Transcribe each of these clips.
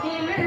Yeah.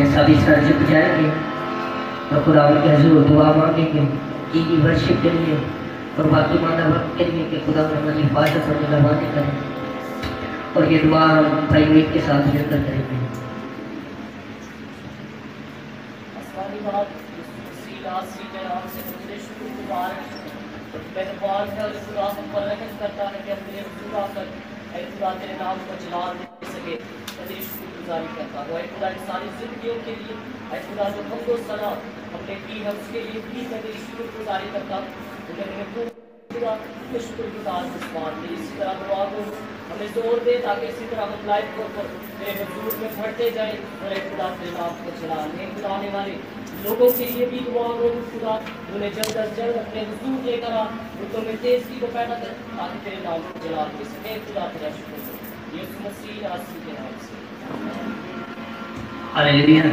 सभी sir झुक जाएंगे तो खुदा के हजूर दुआ मांगेंगे की वर्शिप के लिए और बाकी माना वक्त के लिए कि खुदा हमारी हिफाजत और निगरानी करें। और ये दुआ हम भाई मीत के साथ मिलकर करेंगे। तेरे नाम को जलाल दे सके तेरी शुक्रगुजारी करता हूँ खुदा की सारी जिंदगियों के लिए खुदा जो हमको सलाह हमने की है उसके लिए भी मैं तेरी शुक्रगुजारी करता हूँ। खुदा शुक्रगुजार मुस्मान दे इसी तरह दुआ को हमें जोर दे ताकि इसी तरह हम लाइफ को तेरे हजूर में बढ़ते जाए और खुदा तेरे नाम को चलाने खुदा आने वाले लोगों के लिए भी दुआ करो खुदा उन्हें जल्द अज जल्द अपने हजूर लेकर आ उनको में तेजगी को पैदा कर ताकि तेरे नाम को जला दे सके खुदा तेरा शुक्र यीशु मसीह आसी के नाम से हालेलुया।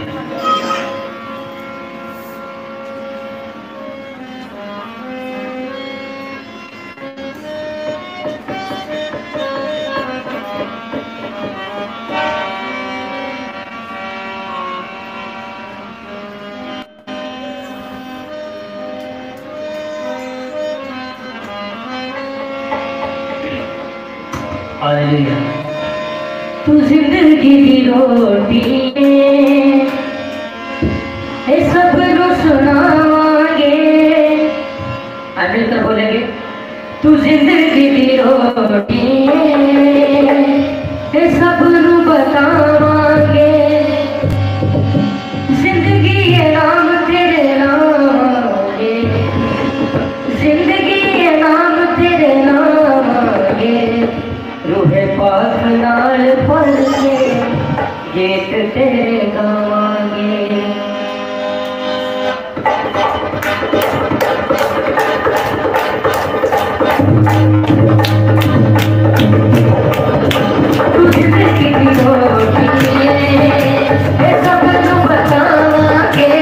हालेलुया। तू जिंदगी की रोटी है सब नु सुनावांगे मिलकर बोलेंगे तू जिंदगी की रोटी है सब नु बतावांगे जिंदगी है नाम तेरे नाम है जिंदगी है नाम तेरे नाम है रूहे पाक नाल पल के गीत तेरे गावांगे। तू जिंदगी की रोटी है सब नु बतावांगे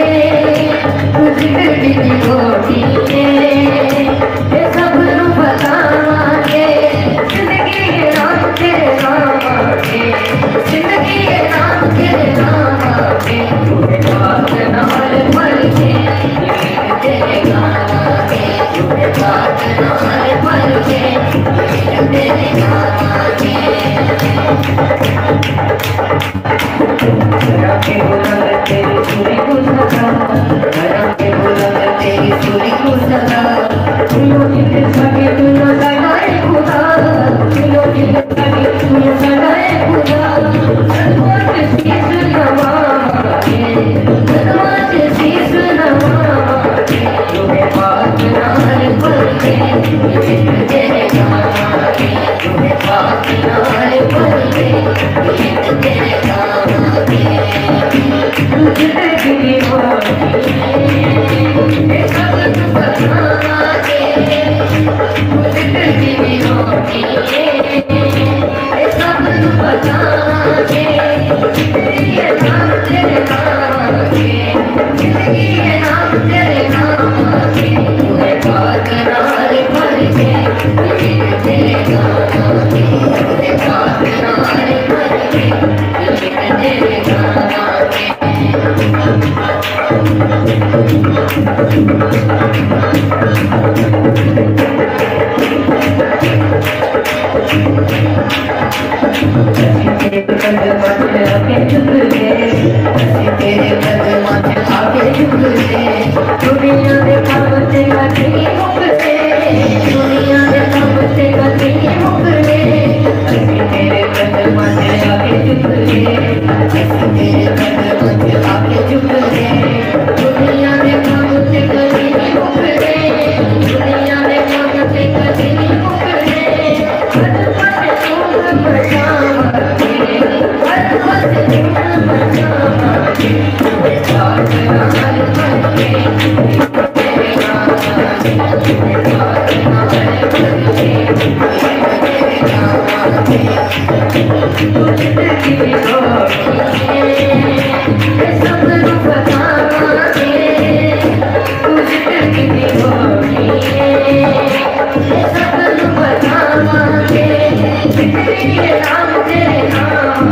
तू जिंदगी की रोटी है सब नु बतावांगे जिंदगी है नाम तेरे नाम है जिंदगी है नाम तेरे नाम है रूहे पाक नाल पल के गीत तेरे गावांगे रूहे पाक नाल पल के गीत तेरे गावांगे। रंगे बुलंद तेरी सूरी को सदा रंगे बुलंद तेरी सूरी को सदा तुलो जिंदे सके तुलो सगाए खुदा तुलो जिंदे सके तुलो सगाए खुदा सदमत शीस नवाए सदमत शीस नवाए रूहे पाक नाल पल के गीत तेरे गावांगे रूहे पाक नाल पल के गीत तेरे गावांगे। तू जिंदगी की रोटी है सब नु बतावांगे तू जिंदगी की रोटी है सब नु बतावांगे जिंदगी है नाम तेरे नाम है जिंदगी है नाम तेरे नाम है रूहे पाक नाल पल के गीत तेरे गावांगे रूहे पाक नाल पल के गीत तेरे गावांगे। तेरे कदम आके झुक गए तेरे कदम आके झुक गए दुनिया दे काम ते गति मुक गए दुनिया दे काम ते गति मुक गए तेरे कदम आके झुक गए तेरे कदम आके झुक गए दुनिया दे काम ते गति मुक गए दुनिया दे काम ते गति मुक गए हर पासे तू बचावांगे हर पासे तू बचावांगे रूहे पाक नाल पल के गीत तेरे गावांगे रूहे पाक नाल पल के गीत तेरे गावांगे। तू जिंदगी की रोटी है सब नु बतावांगे तू जिंदगी की रोटी है सब नु बतावांगे जिंदगी है नाम तेरे नाम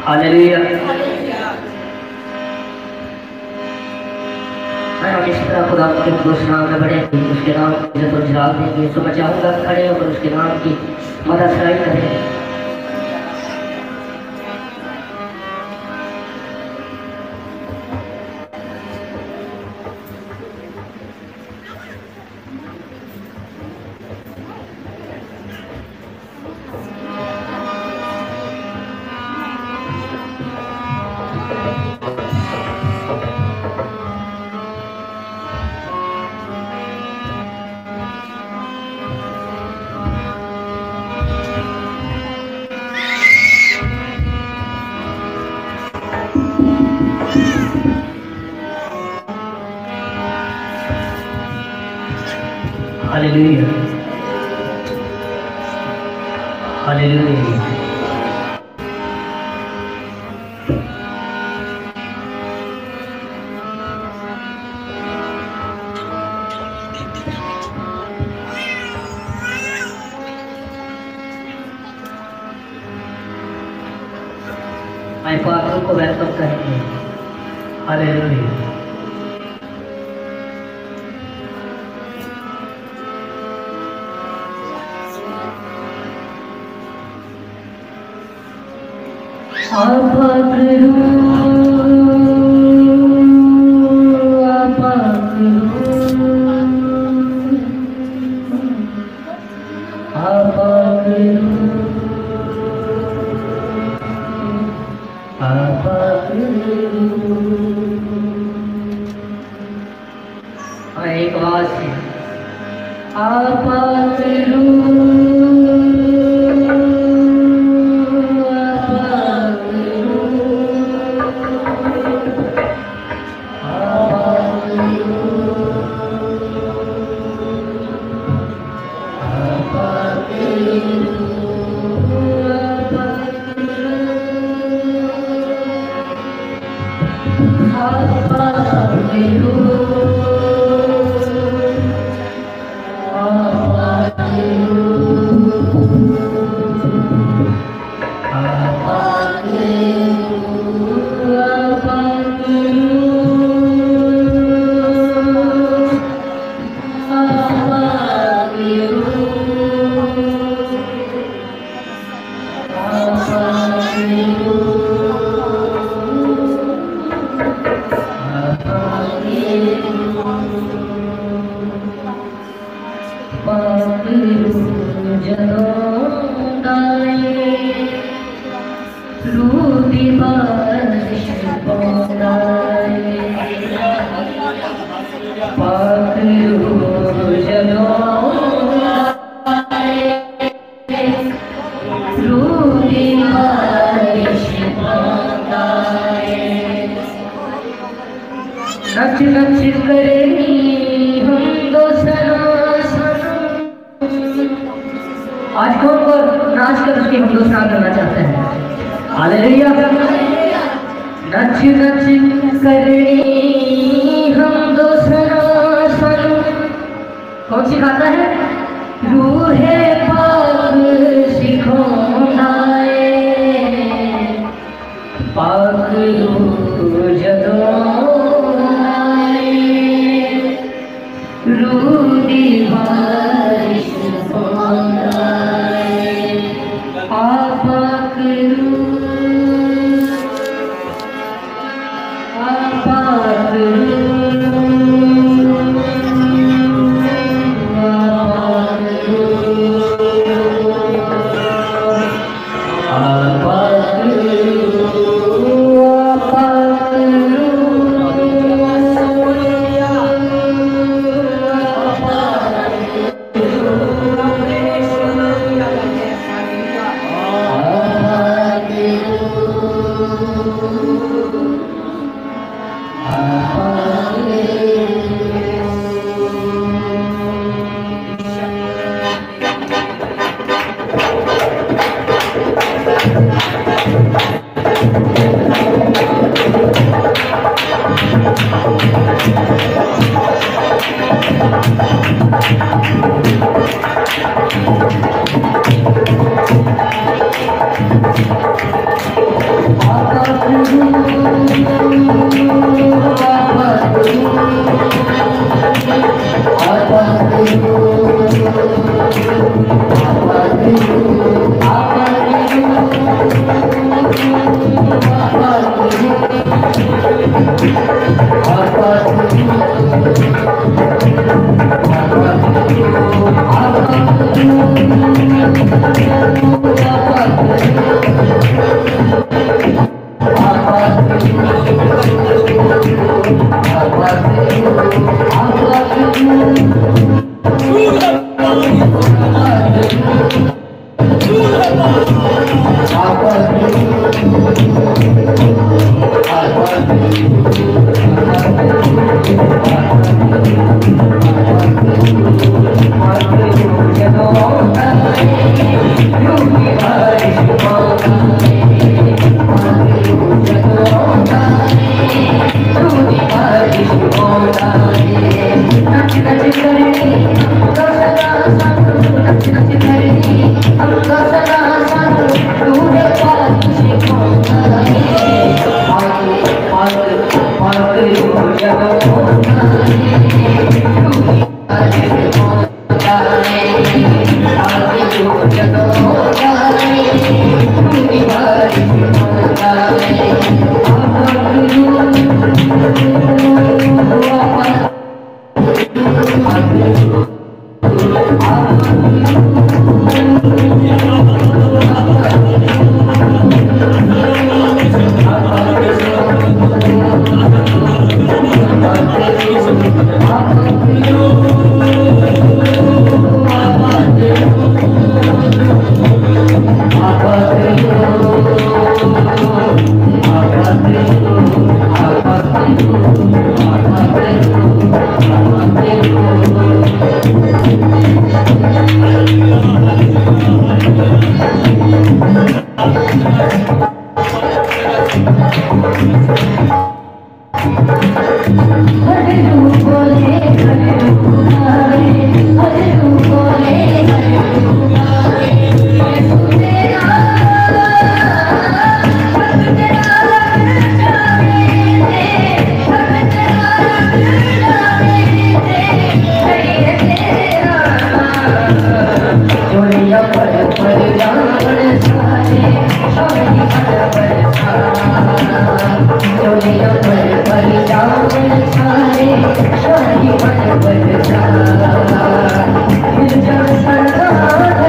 हालेलुया। हम इस तरह खुदा के उस नाम में बड़े उसके नाम की इज्जत और जलाल देंगे। तो मैं चाहूँगा खड़े होकर उसके नाम की मदद करें। Hallelujah, hallelujah. मैं पात्रों को वेलकम करेंगे। हालेलुया। एक आवाज से आज कौन को नाच कर उसकी हम दोस्त करना चाहते हैं। हालेलुया। नच नच करनी हम दोसरा सानू कौन सिखाता है? रूहे पाक सिखाता है। पाक रूह जदों आए रूह दी बारिश पांदा है। आ पाक रूह Thank you.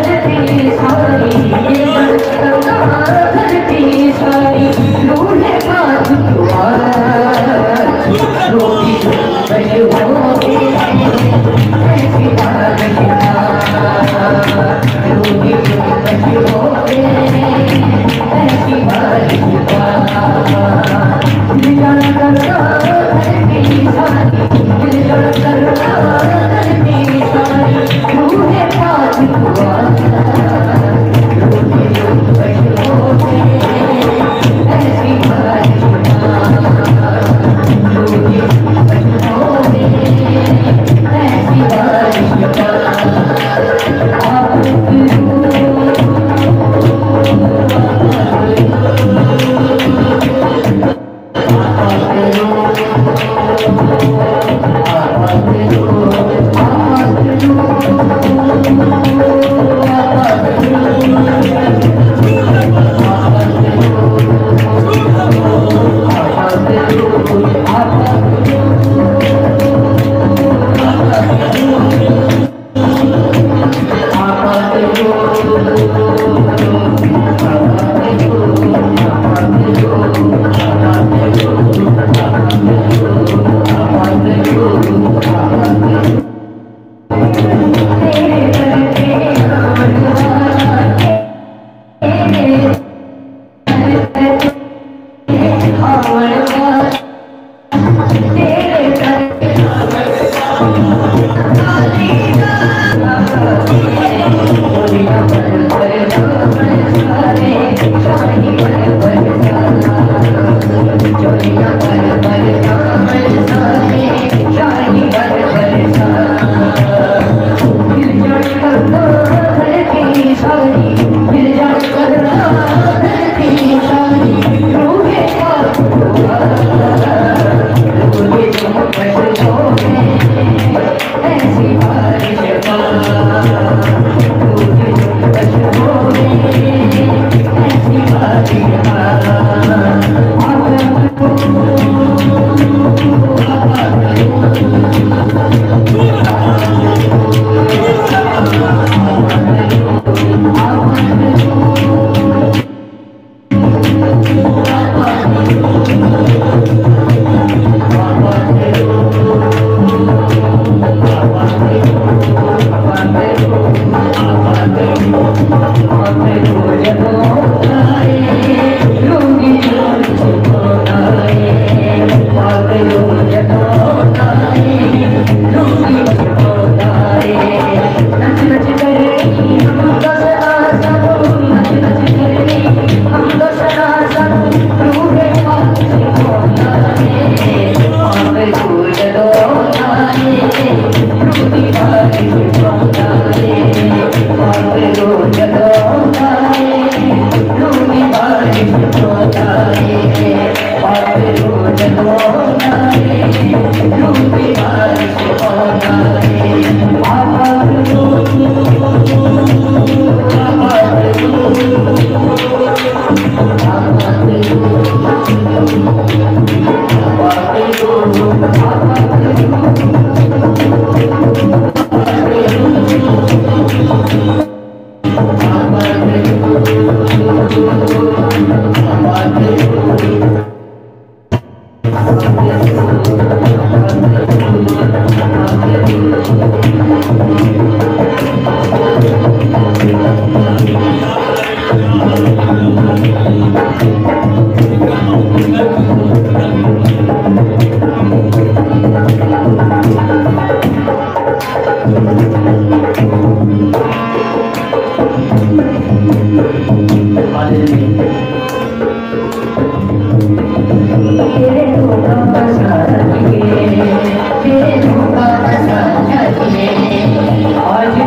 आज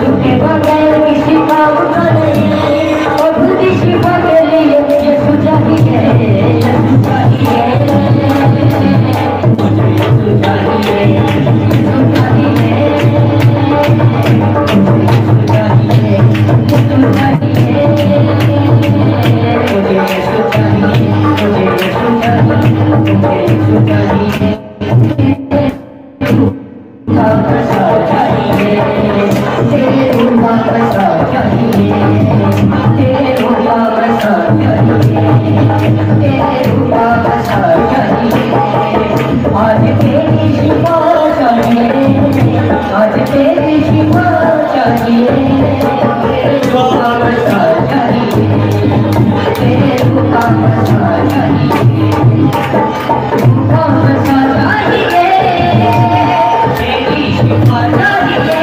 के बगैर किसी काम का नहीं, और खुद शिफा के लिए यीशु चाहिए, यीशु चाहिए, मुझे यीशु चाहिए, यीशु चाहिए, यीशु चाहिए, यीशु चाहिए, मुझे यीशु चाहिए, मुझे यीशु चाहिए, मुझे यीशु चाहिए, आज तेरी शिफा चाहिए, आज तेरी शिफा चाहिए, तेरे रुका बसा चाहिए, तेरे रुका बसा चाहिए, रुका बसा चाहिए, तेरी शिफा चाहिए,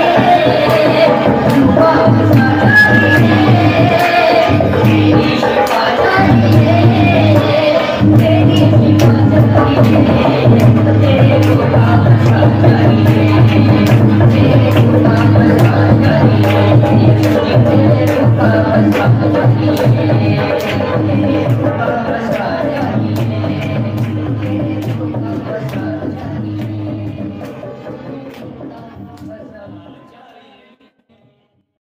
रुका बसा चाहिए, तेरी शिफा चाहिए, तेरी शिफा चाहिए, तेरे रुका बसा चाहिए, तेरे रुका बसा चाहिए, तेरे रुका बसा चाहिए।